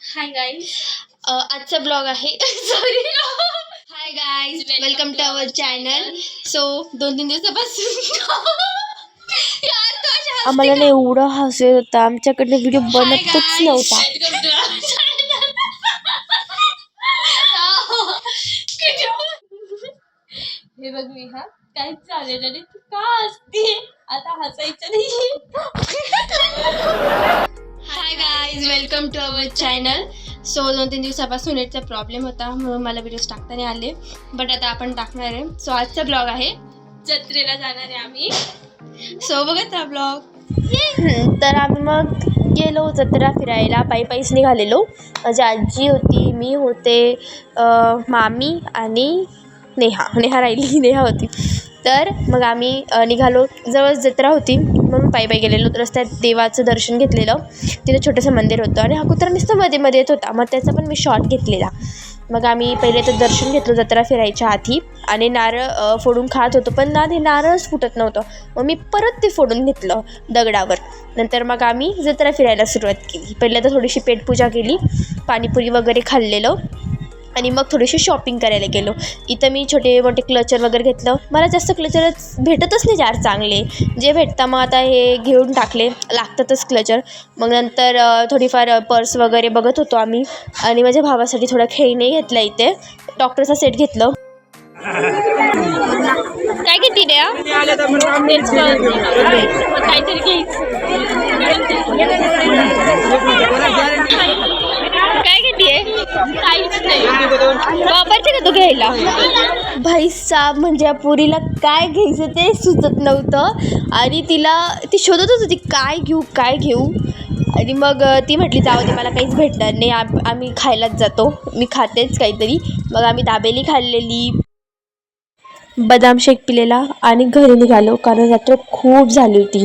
हाय guys, आजचा blog आहे sorry hi guys, welcome to our channel. So 2-3 दिवसापासून आम्हाला नाही एवढं हसत होता, आमच्याकडे व्हिडिओ बनतच नव्हता. हे बघ मी काय चालेल आणि तू का हसते आता? हसायचं नाही. Hi guys, welcome to our channel. So 2-3 दिवसापासून नेटचा प्रॉब्लेम होता म्हणून मला व्हिडिओज टाकता नाही आले, बट आता आपण टाकणार आहे. सो आजचा ब्लॉग आहे जत्रेला जाणार आहे आम्ही. सो बघत हा ब्लॉग. तर आम्ही मग गेलो जत्रा फिरायला, पायीच निघालेलो. माझी आजी होती, मी होते, मामी आणि नेहा राहिली, नेहा होती. तर मग आम्ही निघालो. जवळ जत्रा होती म्हणून पायी गेलेलो. रस्त्यात देवाचं दर्शन घेतलेलं. तिथं छोटंसं मंदिर होतं आणि हा कुत्रा नुसतं मध्ये येत होता, मग त्याचा पण मी शॉट घेतलेला. मग आम्ही पहिले तर दर्शन घेतलं जत्रा फिरायच्या आधी आणि नारळ फोडून खात होतो, पण ना ते नारळच फुटत नव्हतं. मग मी परत ते फोडून घेतलं दगडावर. नंतर मग आम्ही जत्रा फिरायला सुरुवात केली. पहिल्या तर थोडीशी पेटपूजा केली, पाणीपुरी वगैरे खाल्लेलं आणि मग थोडीशी शॉपिंग करायला गेलो. इथं मी छोटे मोठे क्लचर वगैरे घेतलं. मला जास्त क्लचरच भेटतच नाही यार चांगले, जे भेटता मग आता हे घेऊन टाकले, लागतातच क्लचर. मग नंतर थोडीफार पर्स वगैरे बघत होतो आम्ही आणि माझ्या भावासाठी थोडा खेळणे घेतला. इथे डॉक्टरचा सेट घेतलं. काय घेतली रे? काहीतरी काय घेतलीये? काहीच नाही. वापरते का तू घ्यायला? भाई साब, म्हणजे या पुरीला काय घ्यायचं ते सुचत नव्हतं आणि ती शोधतच होती काय घेऊ. आणि मग ती म्हटली जाऊ दे, मला काहीच भेटणार नाही, आम्ही खायलाच जातो, मी खातेच काहीतरी. मग आम्ही दाबेली खाल्लेली, बदाम शेक पिलेला आणि घरी निघालो कारण रात्र खूप झाली होती.